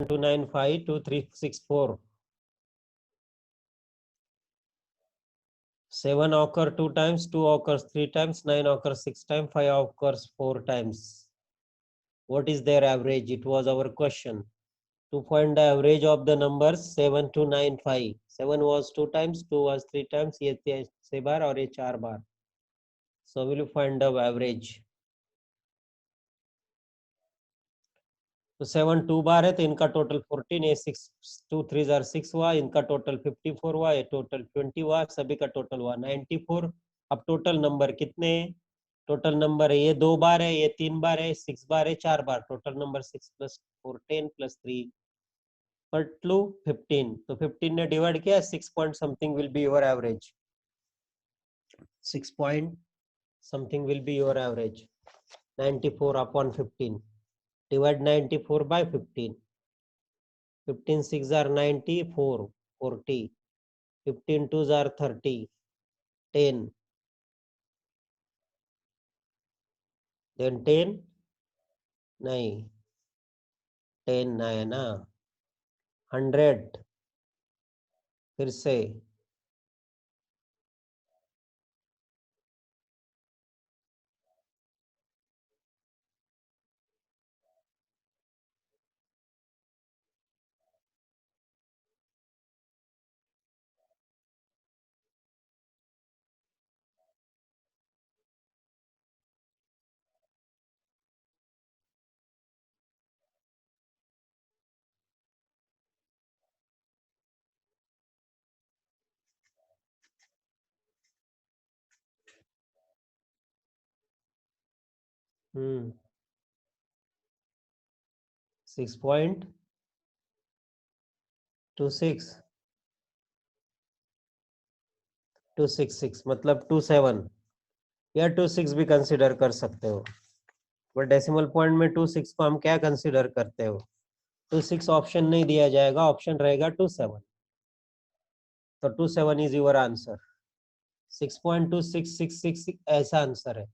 295 2364. 7 occur 2 times, 2 occurs 3 times, 9 occurs 6 times, 5 occurs 4 times. What is their average? It was our question. To find the average of the numbers 7 to 9, 5. 7 was 2 times, 2 was 3 times, ये 6 बार और ये 4 बार. So will you find the average? तो 7 2 बार है तो इनका total 14, ये 6 2 3 6 हुआ, इनका टोटल 54 हुआ, ये टोटल 20 हुआ, सभी का टोटल हुआ 94. अब टोटल नंबर कितने हैं? टोटल नंबर है ये 2 बार है, ये 3 बार है, 6 बार है, 4 बार. Total number 6 + 4 10 + 3 = 15. तो 15 ने डिवाइड किया, 6 point something will be your average. 6 point something will be your average. 94/15. Divide 94 by 15. 15 6 are 94, 40. 15 2s are 30, 10. Then 10, नहीं 10 ना है ना. 100 फिर से. हम्म 6.26 266 मतलब 27 या 26 भी कंसिडर कर सकते हो. बट डेसिमल पॉइंट में 26 को हम क्या कंसिडर करते हो? 26 ऑप्शन नहीं दिया जाएगा, ऑप्शन रहेगा 27. तो 27 इज योर आंसर. 6.2666 ऐसा आंसर है.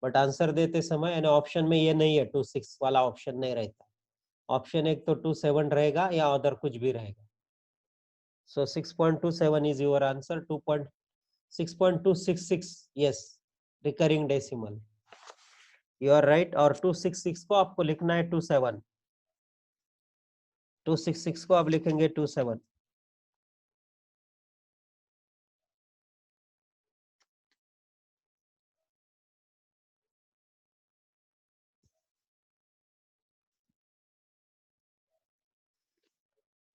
बट आंसर देते समय यानी ऑप्शन में ये नहीं है, 26 वाला ऑप्शन नहीं रहता. ऑप्शन एक तो 27 रहेगा या अदर कुछ भी रहेगा. So 6.27 is your answer. 6.266 yes, recurring decimal. You are right. और 266 को आपको लिखना है 27. 266 को आप लिखेंगे 27.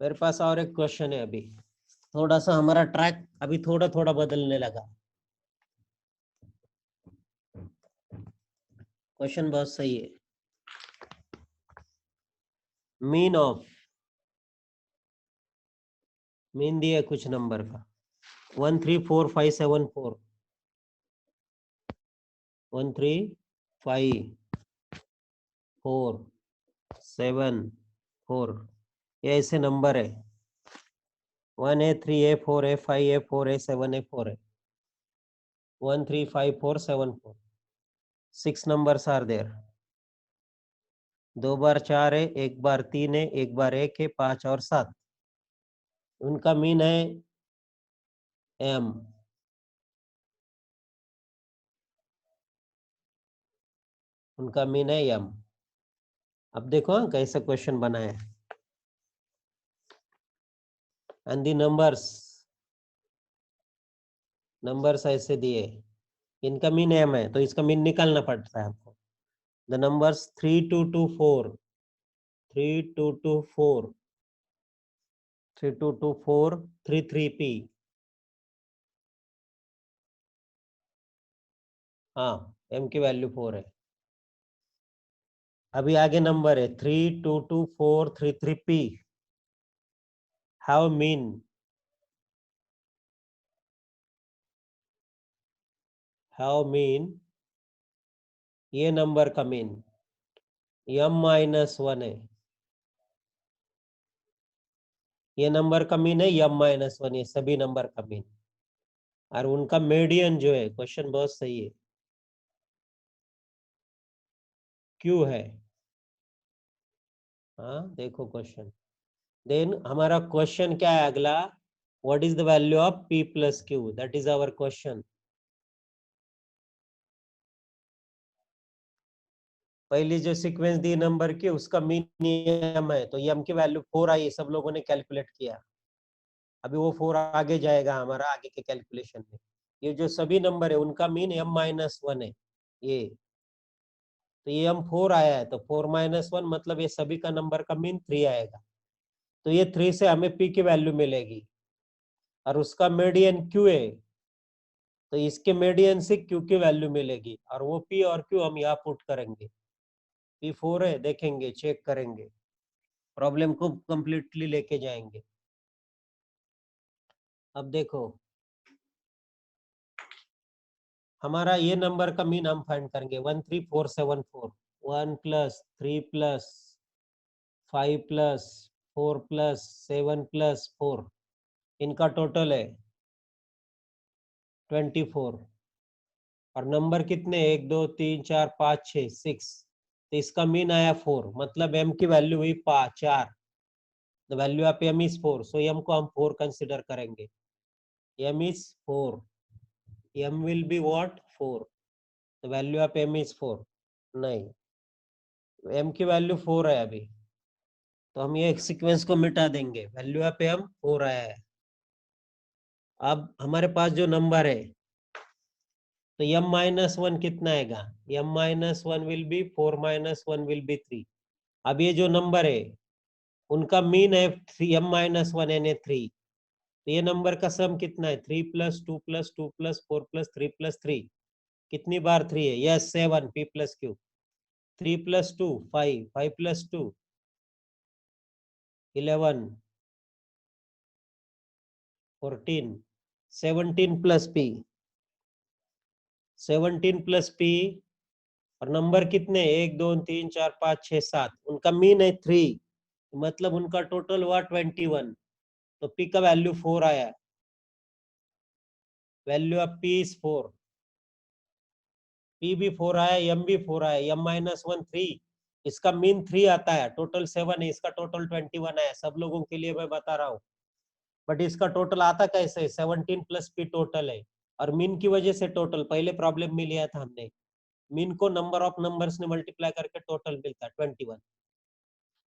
मेरे पास और एक क्वेश्चन है. अभी थोड़ा सा हमारा ट्रैक अभी थोड़ा थोड़ा बदलने लगा. क्वेश्चन बहुत सही है. मीन दिया कुछ नंबर का 134574. 135474 ये ऐसे नंबर है. 1A 3A 4A 5A 4A 7A 4A 135474. 6 numbers are there. 2 बार 4 है, 1 बार 3 है, 1 बार 1 है, 5 और 7. उनका मीन है m. उनका मीन है m. अब देखो कैसा क्वेश्चन बना है. एंड दी नंबर्स ऐसे दिए. इनका मीन m है तो इसका मीन निकालना पड़ता है आपको. The numbers 3224 3224 3224 33p. हाँ m की वैल्यू 4 है. अभी आगे नंबर है 322433p. हाउ मीन ये नंबर का मीन m-1 है. ये नंबर का मीन है m-1. ये सभी नंबर का मीन. और उनका मीडियन जो है, क्वेश्चन बहुत सही है, क्यों है. हाँ देखो क्वेश्चन. देन हमारा क्वेश्चन क्या है अगला, what is the value of p plus Q, that is our question. पहली जो सीक्वेंस दी नंबर की उसका मीन एम है, तो एम की वैल्यू 4 आई, सब लोगों ने कैलकुलेट किया। अभी वो 4 आगे जाएगा हमारा आगे के कैलकुलेशन में। ये जो सभी नंबर है उनका मीन m-1 है ये, तो ये m4 आया है, तो 4-1 मतलब ये सभी का नंबर का मीन 3 आएगा। तो ये 3 से हमें p की वैल्यू मिलेगी, और उसका मीडियन q है, तो इसके मीडियन से q की वैल्यू मिलेगी, और वो p और q हम यहाँ पुट करेंगे। p 4 है, देखेंगे चेक करेंगे, प्रॉब्लम को कंप्लीटली लेके जाएंगे। अब देखो हमारा ये नंबर का मीन हम फाइंड करेंगे 13474, 1 plus 3 plus 5 plus 4 plus 7 plus 4, इनका टोटल है 24, और नंबर कितने 1 2 3 4 5 6 6, तो इसका मीन आया 4, मतलब m की वैल्यू हुई 4। The value of m is 4, so m को हम 4 कंसिडर करेंगे। m is 4, m will be what 4, the value of m is 4। नहीं, m की वैल्यू 4 है अभी, तो हम ये सीक्वेंस को मिटा देंगे, वैल्यू ऑफ m 4 आया है। अब हमारे पास जो नंबर है, तो m-1 कितना आएगा, m-1 will be 4-1 will be 3। अब ये जो नंबर है उनका मीन है 3, m-1 यानी 3, तो ये नंबर का सम कितना है 3 plus 2 plus 2 plus 4 plus 3 plus 3, कितनी बार 3 है, yes 7, p plus Q. 3 plus 2 5, 5 plus 2 11, 14, 17 plus p, 17 plus p, और नंबर कितने 1 2 3 4 5 6 7, उनका मीन है 3, मतलब उनका टोटल हुआ 21, तो p का वैल्यू 4 आया, value of p is 4, p भी 4 आया, m भी 4 आया, m-1 3, इसका मीन 3 आता है, टोटल 7 है, इसका टोटल 21 आया, सब लोगों के लिए मैं बता रहा हूँ। बट इसका टोटल आता कैसे है, 17 प्लस p टोटल है, और मीन की वजह से टोटल, पहले प्रॉब्लम में लिया था हमने, मीन को नंबर ऑफ नंबर्स ने मल्टीप्लाई करके टोटल मिलता है 21।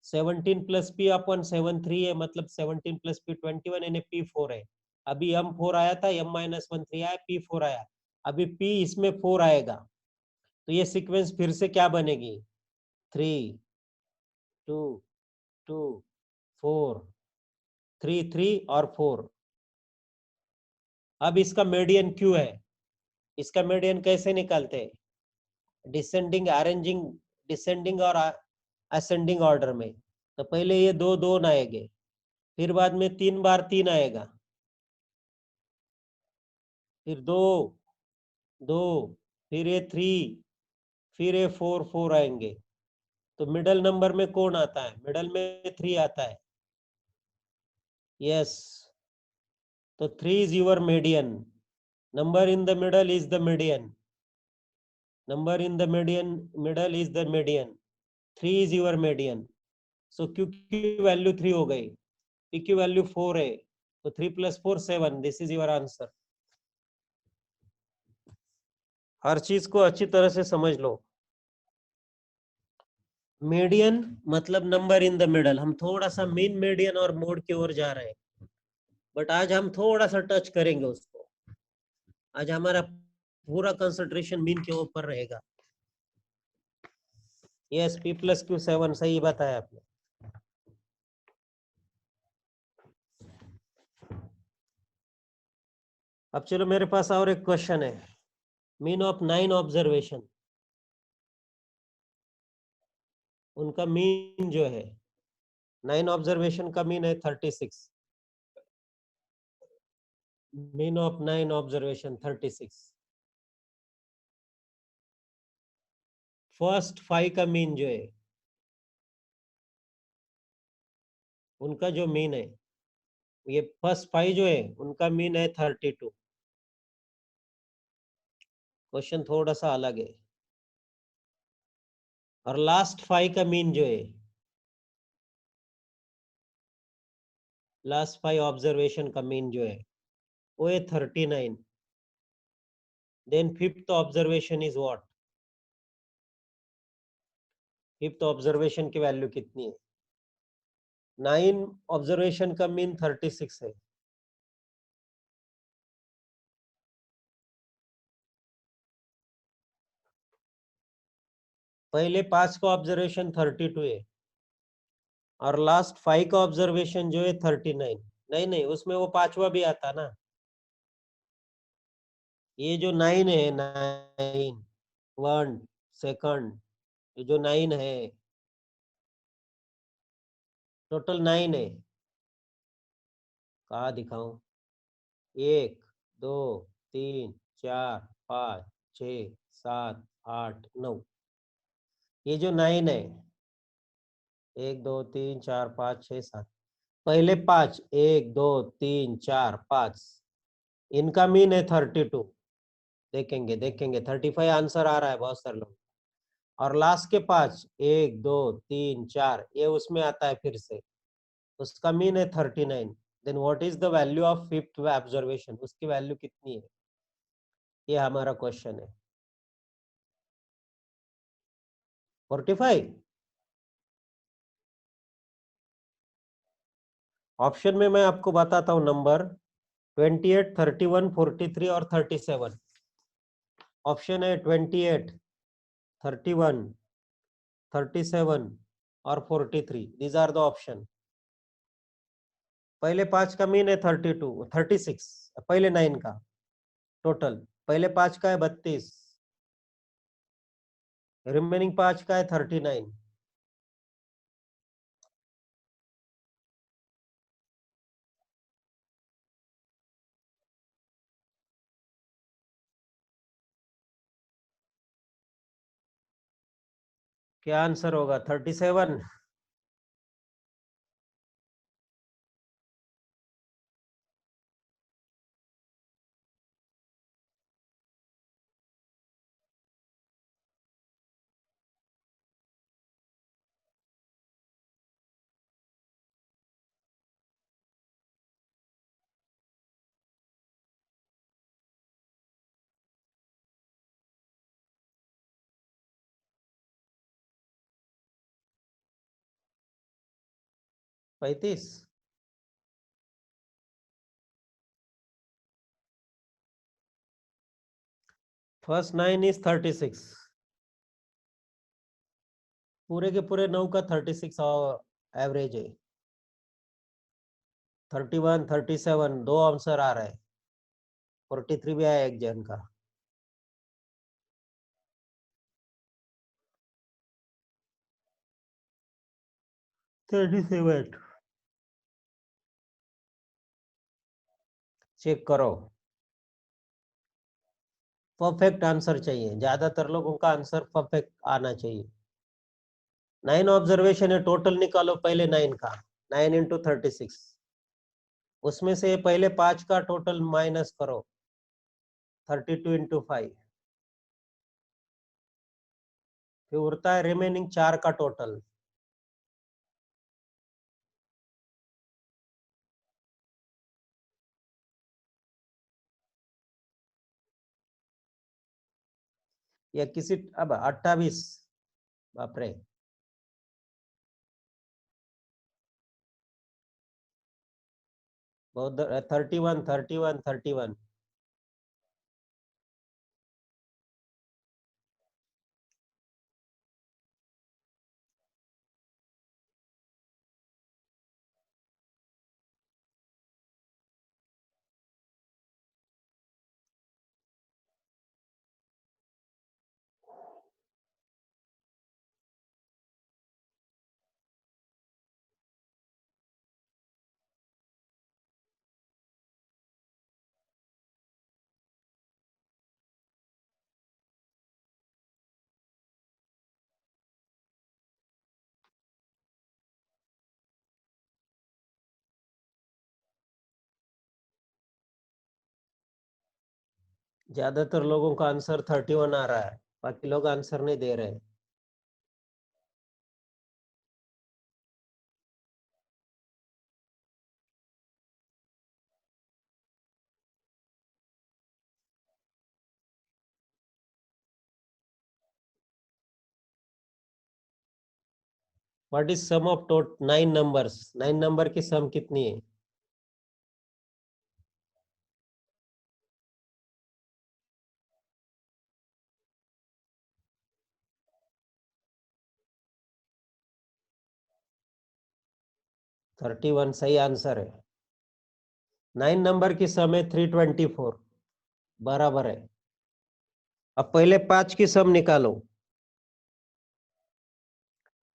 17 प्लस p अपन 7 3 है, मतलब 17 प्लस p 21 यानी p 4 है। अभी m 4 आया था, m-1 3 आया, p 4 आया, अभी p इसमें 4 आएगा, तो ये सीक्वेंस फिर से क्या बनेगी 3 2 2 4 3 3 और 4। अब इसका मीडियन क्यू है, इसका मीडियन कैसे निकालते हैं, डिसेंडिंग अरेंजिंग, डिसेंडिंग और असेंडिंग ऑर्डर में। तो पहले ये 2 2 आएंगे, फिर बाद में 3 बार 3 आएगा, फिर 2 2, फिर ये 3, फिर ये 4 4 आएंगे। तो मिडल नंबर में कौन आता है, मिडल में 3 आता है, यस, तो 3 is your median, number in the middle is the median, number in the median middle is the median, 3 is your median. So Q की वैल्यू 3 हो गई, पी की वैल्यू 4 है, तो 3 plus 4 7, this is your answer. हर चीज को अच्छी तरह से समझ लो। मीडियन मतलब नंबर इन द मिडल, हम थोड़ा सा मीन मीडियन और मोड की ओर जा रहे हैं, बट आज हम थोड़ा सा टच करेंगे उसको, आज हमारा पूरा कंसंट्रेशन मीन के ऊपर रहेगा। यस, p प्लस क्यू 7, सही बताया आपने। अब चलो मेरे पास और एक क्वेश्चन है, मीन ऑफ 9 ऑब्जर्वेशन, उनका मीन जो है 9 ऑब्जर्वेशन का मीन है 36, मीन ऑफ 9 ऑब्जर्वेशन 36, फर्स्ट 5 का मीन जो है उनका जो मीन है, ये फर्स्ट 5 जो है उनका मीन है 32। क्वेश्चन थोड़ा सा अलग है, और लास्ट 5 का मीन जो है लास्ट 5 ऑब्जर्वेशन का मीन जो है वो है 39। Then fifth observation is what? Fifth observation की वैल्यू कितनी है? 9 ऑब्जर्वेशन का मीन 36 है। पहले 5 का ऑब्जर्वेशन 32 है और लास्ट 5 का ऑब्जर्वेशन जो है 39। नहीं नहीं, उसमें वो पांचवा भी आता ना। ये जो 9 है, 9 1 सेकंड, ये जो 9 है टोटल 9 है। कहा दिखाऊं? 1 2 3 4 5 6 7 8 9। ये जो 9 है, 1 2 3 4 5 6 7, पहले 5, 1 2 3 4 5, इनका मीन है 32। देखेंगे देखेंगे, 35 आंसर आ रहा है बहुत सारे लोग। और लास्ट के 5, 1 2 3 4, ये उसमें आता है फिर से, उसका मीन है 39। Then what is the value of fifth observation? उसकी वैल्यू कितनी है? ये हमारा क्वेश्चन है। 45। ऑप्शन में मैं आपको बताता हूं नंबर 28, 31, 43 और 37। ऑप्शन है 28, 31, 37 और 43। These are the option. पहले 5 का मीन है 32, 36। पहले 9 का टोटल, पहले 5 का है 32, रिमेनिंग 5 का है 39। क्या आंसर होगा? 37। पैंतीस। First 9 is 36। पूरे के पूरे 9 का 36 एवरेज है। 31, 37 दो आंसर आ रहा है। 43 भी आया एक जन का। Thirty seven. चेक करो। परफेक्ट आंसर चाहिए, ज्यादातर लोगों का आंसर परफेक्ट आना चाहिए। 9 ऑब्जर्वेशन है, टोटल निकालो पहले 9 का। 9 इंटू 36, उसमें से पहले 5 का टोटल माइनस करो। 32 इंटू 5, फिर उड़ता है रिमेनिंग 4 का टोटल। या किसी अब 28। बाप रे। बहुत 31, 31, 31। ज्यादातर लोगों का आंसर 31 आ रहा है, बाकी लोग आंसर नहीं दे रहे। What is sum of total 9 numbers? 9 number की सम कितनी है? थर्टी वन सही आंसर है। 9 नंबर की सम है 324, बराबर है। अब पहले 5 की सम निकालो।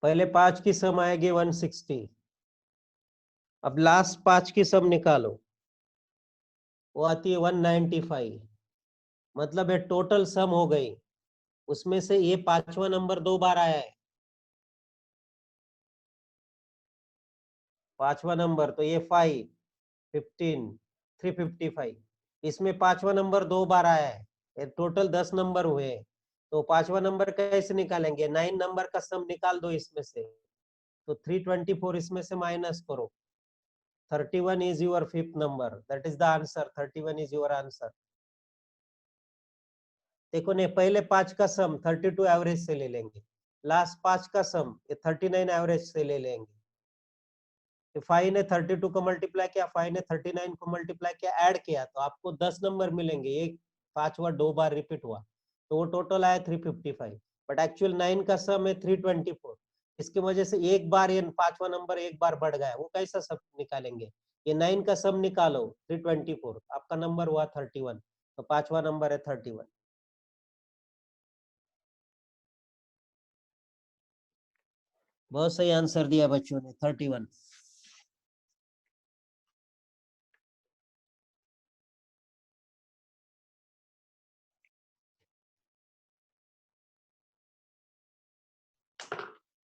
पहले 5 की सम आएगी 160। अब लास्ट 5 की सम निकालो, वो आती है 195। मतलब ये टोटल सम हो गई, उसमें से ये पांचवा नंबर 2 बार आया है। पांचवा नंबर तो ये 5, 15, 355। इसमें पांचवा नंबर 2 बार आया है, ये टोटल 10 नंबर हुए। तो पांचवा नंबर कैसे निकालेंगे? 9 नंबर का सम निकाल दो इसमें से। तो 324 इसमें से माइनस करो। 31 is your fifth number. That is the answer. 31 is your answer. देखो ने पहले 5 का सम 32 एवरेज से ले लेंगे, लास्ट 5 का सम ये 39 एवरेज से ले लेंगे। तो 5 ने 32 को मल्टीप्लाई किया, 5 ने 39 को मल्टीप्लाई किया, ऐड किया तो आपको 10 नंबर मिलेंगे। एक पांचवा 2 बार रिपीट हुआ तो वो टोटल आया 355। बट एक्चुअल 9 का सम है 324। इसकी वजह से एक बार ये पांचवा नंबर एक बार बढ़ गया, वो कैसा सब निकालेंगे? ये 9 का सम निकालो 324, आपका नंबर हुआ 31। तो पांचवा नंबर है 31। बहुत सही आंसर दिया बच्चों ने, 31।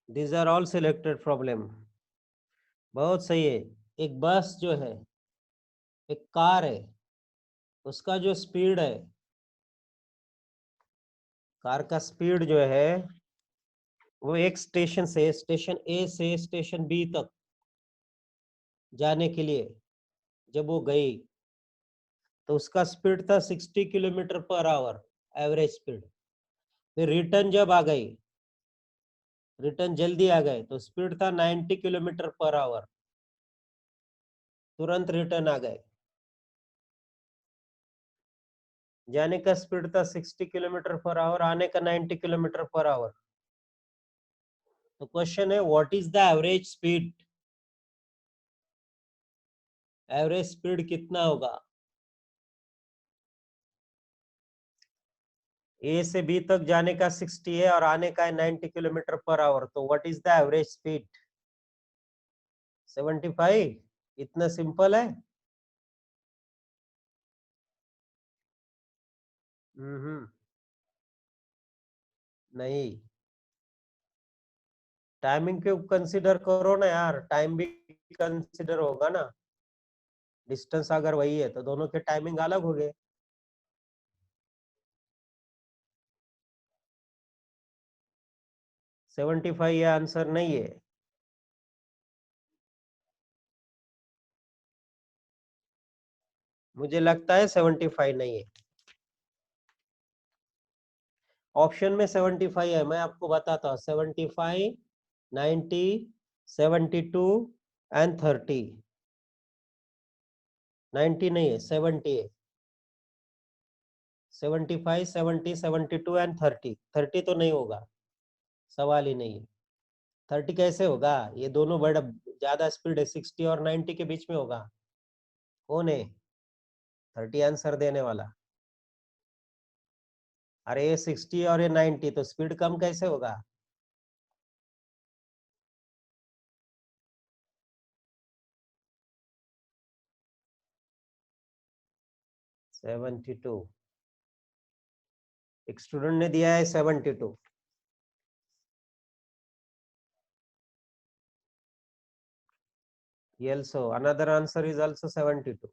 These are all selected problem. बहुत सही है। एक बस जो है, एक कार है, उसका जो स्पीड है, कार का स्पीड जो है, वो एक स्टेशन से, स्टेशन ए से स्टेशन बी तक जाने के लिए जब वो गई तो उसका स्पीड था 60 kilometre per hour, average speed. फिर रिटर्न जब आ गई, रिटर्न जल्दी आ गए तो स्पीड था 90 किलोमीटर पर आवर, तुरंत रिटर्न आ गए। जाने का स्पीड था 60 किलोमीटर पर आवर, आने का 90 किलोमीटर पर आवर। तो क्वेश्चन है what is the average speed? Average speed कितना होगा? ए से बी तक जाने का 60 है और आने का है 90 किलोमीटर पर आवर, तो what is the average speed? 75? इतना सिंपल है। हम्म। नहीं, टाइमिंग के कंसीडर करो ना यार, टाइम भी कंसीडर होगा ना। डिस्टेंस अगर वही है तो दोनों के टाइमिंग अलग हो गए। 75 ये आंसर नहीं है। मुझे लगता है 75 नहीं है। ऑप्शन में 75 है, मैं आपको बताता हूँ। 75, 90, 72 एंड 30। 90 नहीं है, 70 है। 75, 70, 72 एंड 30। 30 तो नहीं होगा, सवाल ही नहीं है। 30 कैसे होगा? ये दोनों बड़ा ज्यादा स्पीड है, 60 और 90 के बीच में होगा। कौन है 30 आंसर देने वाला? अरे ये 60 और ये 90, तो स्पीड कम कैसे होगा? 72। एक स्टूडेंट ने दिया है 72। ये also another answer is also 72।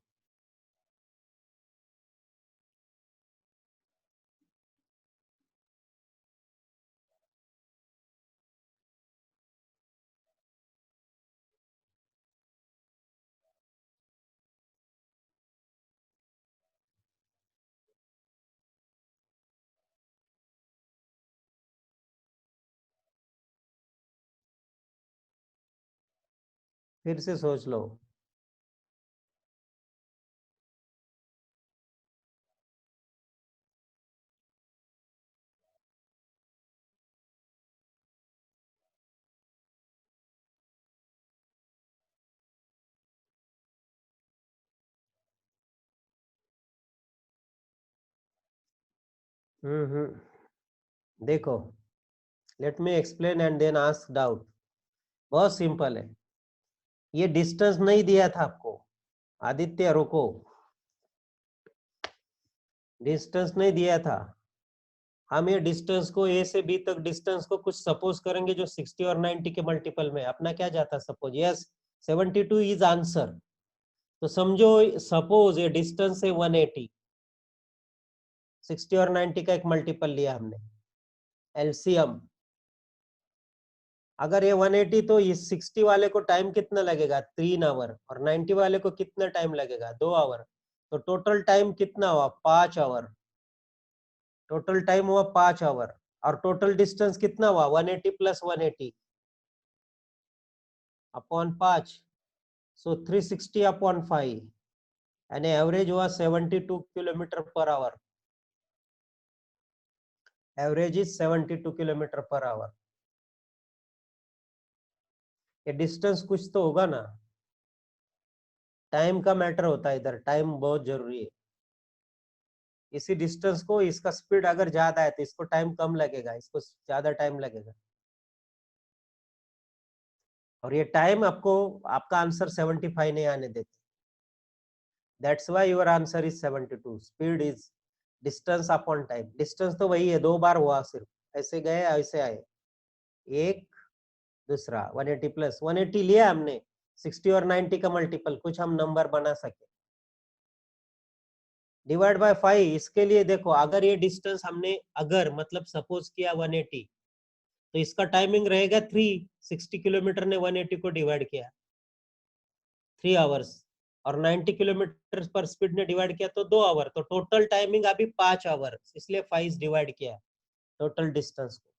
फिर से सोच लो। देखो, let me explain and then ask doubt. बहुत सिंपल है। ये डिस्टेंस नहीं दिया था आपको। आदित्य रुको, डिस्टेंस नहीं दिया था। हम ये डिस्टेंस को ए से बी तक डिस्टेंस को कुछ सपोज करेंगे जो 60 और 90 के मल्टीपल में। अपना क्या जाता सपोज, यस 72 इज आंसर। तो समझो सपोज ये डिस्टेंस है 180, 60 और 90 का एक मल्टीपल लिया हमने, एलसीएम। अगर ये 180 तो इस 60 वाले को टाइम कितना लगेगा, 3 आवर, और 90 वाले को कितना टाइम लगेगा, 2 आवर। तो टोटल टाइम कितना हुआ, 5 आवर। टोटल टाइम हुआ 5 आवर। और टोटल डिस्टेंस कितना हुआ, 180 प्लस 180 अपॉन 5, सो 360 अपॉन 5, यानी एवरेज हुआ 72 kilometre per hour. Average is 72 kilometre per hour. ये डिस्टेंस कुछ तो होगा ना। टाइम का मैटर होता है इधर, टाइम बहुत जरूरी है। इसी डिस्टेंस को, इसका स्पीड अगर ज्यादा है तो इसको टाइम कम लगेगा, इसको ज्यादा टाइम लगेगा। और ये टाइम आपको, आपका आंसर 75 नहीं आने देते। That's why your answer is 72। Speed is distance upon time. Distance तो वही है, 2 बार हुआ सिर्फ, ऐसे गए ऐसे आए। एक, दूसरा 180 प्लस 180 लिया हमने, 60 और 90 का मल्टीपल कुछ हम नंबर बना सके। डिवाइड बाय 5, इसके लिए देखो, अगर ये डिस्टेंस हमने, अगर मतलब सपोज किया 180, तो इसका टाइमिंग रहेगा 3। 60 किलोमीटर ने 180 को डिवाइड किया, 3 आवर्स। और 90 किलोमीटर पर स्पीड ने डिवाइड किया तो 2 आवर। तो टोटल टाइमिंग अभी 5 आवर, इसलिए 5 डिवाइड किया टोटल डिस्टेंस को।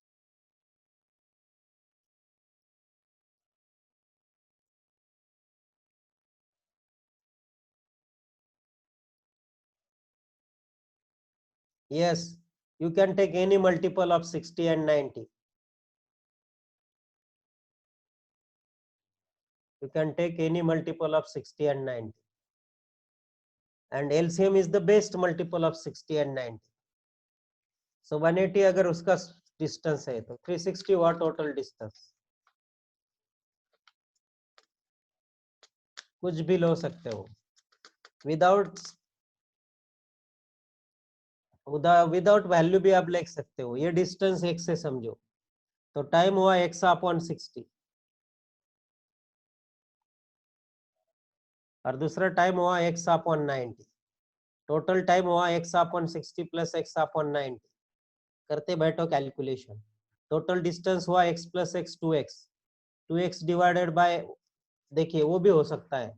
Yes, you can take any multiple of 60 and 90. You can take any multiple of 60 and 90. And LCM is the best multiple of 60 and 90. So 180 अगर उसका distance है तो 360 हुआ total distance. कुछ भी लो सकते हो, विदाउट विदाउट वैल्यू भी आप लिख सकते हो। ये डिस्टेंस x से समझो, तो टाइम हुआ x अपॉन 60, और दूसरा टाइम हुआ x अपॉन 90। टोटल टाइम हुआ x upon 60 plus x upon 90। करते बैठो कैलकुलेशन। टोटल डिस्टेंस हुआ x plus x 2x, 2x divided by, देखिए वो भी हो सकता है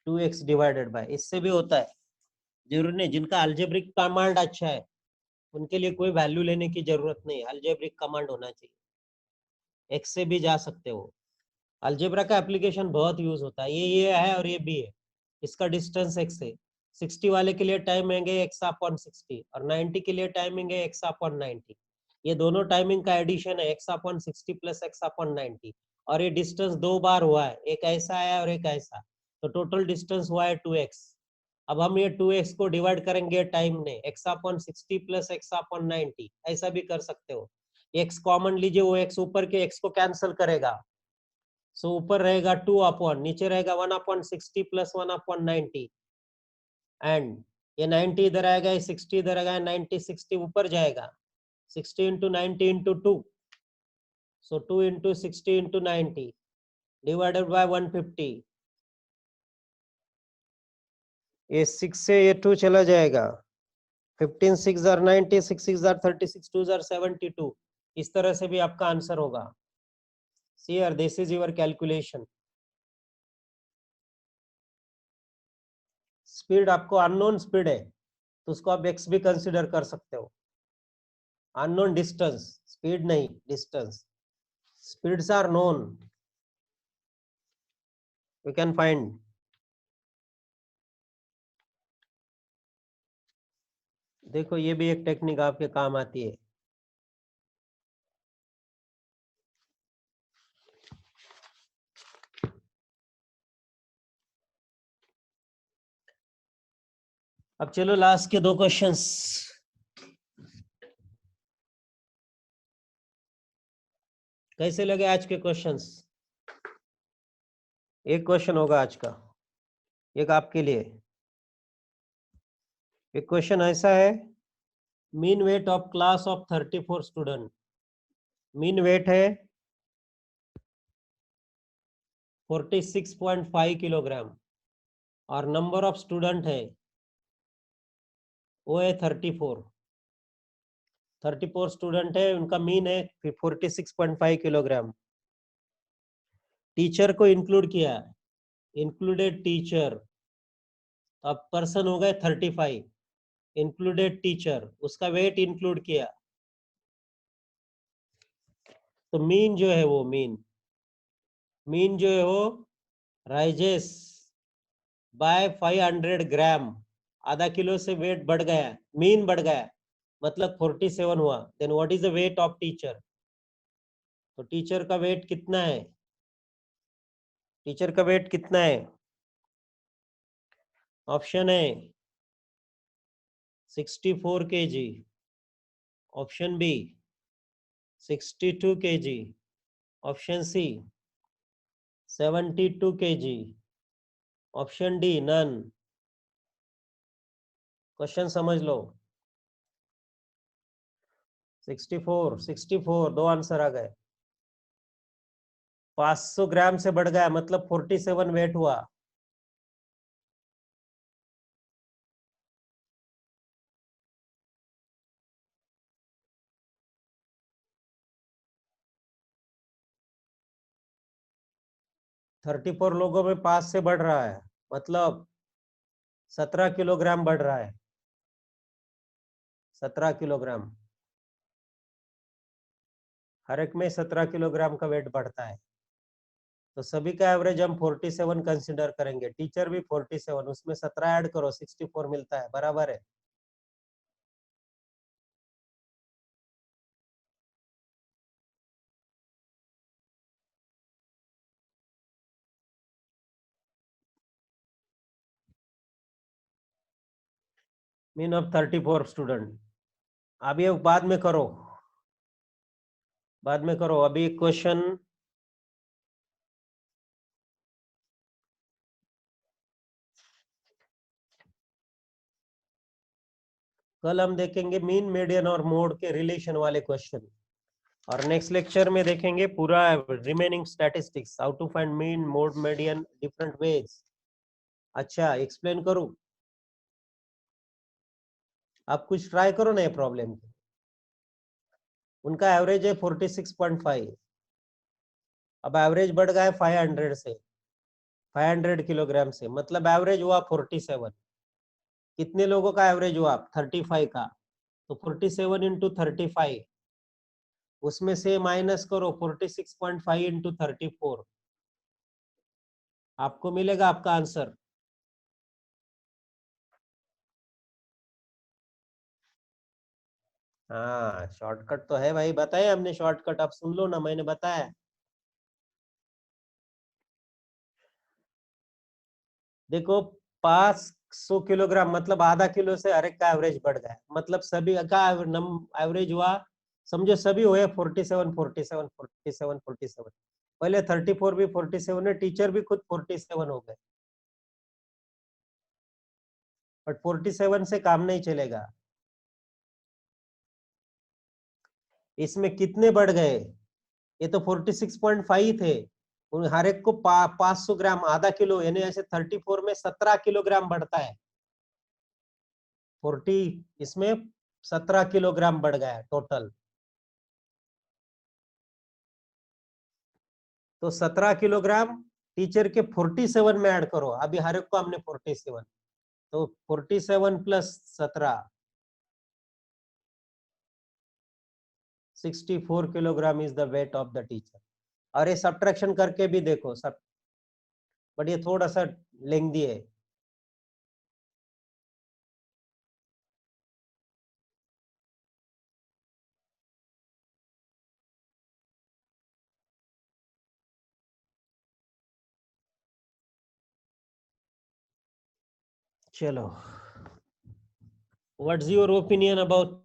2x डिवाइडेड बाय, इससे भी होता है। जरूरी नहीं, जिनका अलजेब्रिक कमांड अच्छा है उनके लिए कोई वैल्यू लेने की जरूरत नहीं, अलजेब्रिक कमांड होना चाहिए। x से भी जा सकते हो। अलजेब्रा का एप्लीकेशन बहुत यूज होता है, ये है और ये भी है। इसका डिस्टेंस x है, 60 वाले के लिए टाइमिंग है x अपॉन 60, और 90 के लिए टाइमिंग है x अपॉन 90। ये दोनों टाइमिंग का एडिशन है, x upon 60 plus x upon 90। और ये डिस्टेंस 2 बार हुआ है, एक ऐसा है और एक ऐसा, तो टोटल डिस्टेंस हुआ है 2x। अब हम ये 2x को डिवाइड करेंगे टाइम ने, x upon 60 plus x upon 90, ऐसा भी कर सकते हो। x कॉमन लीजिए, वो x ऊपर के x को कैंसिल करेगा, सो ऊपर रहेगा 2 अपॉन, नीचे रहेगा 1 अपॉन 60 प्लस 1 अपॉन 90। एंड ये 90 इधर आएगा, ये 60 इधर आएगा, 90 60 ऊपर जाएगा, 60 into 90 into 2, so 2 into 60 into 90 divided by 150। ये 6 से ये 2 चला जाएगा, 15 6 आर 90, 6 6 आर 36, 2 आर 72। इस तरह से भी आपका आंसर होगा। सी यार, this is your calculation. Speed आपको अननोन स्पीड है तो उसको आप x भी कंसिडर कर सकते हो। अननोन डिस्टेंस, स्पीड नहीं distance. Speeds are known. We can find. देखो ये भी एक टेक्निक आपके काम आती है। अब चलो लास्ट के 2 क्वेश्चंस। कैसे लगे आज के क्वेश्चंस? एक क्वेश्चन होगा आज का, एक आपके लिए। एक क्वेश्चन ऐसा है, mean weight of class of 34 student. Mean weight है 46.5 किलोग्राम और नंबर ऑफ स्टूडेंट है वो है 34 स्टूडेंट है, उनका मीन है 46.5 किलोग्राम। टीचर को इंक्लूड किया, इंक्लूडेड टीचर, अब पर्सन हो गए 35, इंक्लूडेड टीचर, उसका वेट इंक्लूड किया, तो मीन जो है वो मीन जो है वो राइजेस बाय 500 ग्राम, आधा किलो से वेट बढ़ गया, मीन बढ़ गया, मतलब 47 हुआ। Then what is the weight of teacher? तो टीचर का वेट कितना है? टीचर का वेट कितना है? ऑप्शन है 64 kg, option B 62 kg, option C 72 kg, option D none. Question समझ लो। 64 दो आंसर आ गए। 500 ग्राम से बढ़ गया मतलब 47 वेट हुआ। थर्टी फोर लोगों में 5 से बढ़ रहा है मतलब 17 किलोग्राम बढ़ रहा है। 17 किलोग्राम, हर एक में 17 किलोग्राम का वेट बढ़ता है। तो सभी का एवरेज हम 47 कंसिडर करेंगे। टीचर भी 47, उसमें 17 ऐड करो 64 मिलता है, बराबर है। Mean of 34 student. अभी बाद में करो, बाद में करो, अभी क्वेश्चन कल हम देखेंगे मीन, मीडियन और मोड के रिलेशन वाले क्वेश्चन, और नेक्स्ट लेक्चर में देखेंगे पूरा remaining statistics, how to find mean, mode, median, different ways. अच्छा एक्सप्लेन करूं? आप कुछ ट्राई करो ना ये प्रॉब्लम। उनका एवरेज है 46.5, अब एवरेज बढ़ गया है 500 से, 500 किलोग्राम से, मतलब एवरेज हुआ 47। कितने लोगों का एवरेज हुआ? 35 का। तो 47 इंटू 35, उसमें से माइनस करो 46.5 इंटू 34, आपको मिलेगा आपका आंसर। हाँ शॉर्टकट तो है भाई, बताया हमने शॉर्टकट, आप सुन लो ना, मैंने बताया। देखो 500 किलोग्राम मतलब आधा किलो से हर एक का एवरेज बढ़ गया, मतलब सभी का एवरेज हुआ, समझो सभी हुए 47 47 47 47। पहले 34 भी 47 है, टीचर भी खुद 47 हो गए, बट 47 से काम नहीं चलेगा। इसमें कितने बढ़ गए? ये तो 46.5 थे, हर एक को 500 ग्राम, आधा किलो, यानी ऐसे 34 में 17 किलोग्राम बढ़ता है। 40 इसमें 17 किलोग्राम बढ़ गया टोटल। तो 17 किलोग्राम टीचर के 47 में ऐड करो, अभी हर एक को हमने 47, तो 47 plus 17 64 kilogram is the weight of the teacher. और ये सब्ट्रैक्शन करके भी देखो, सब बट ये थोड़ा सा लेंदी है। चलो, व्हाट्स योर ओपिनियन अबाउट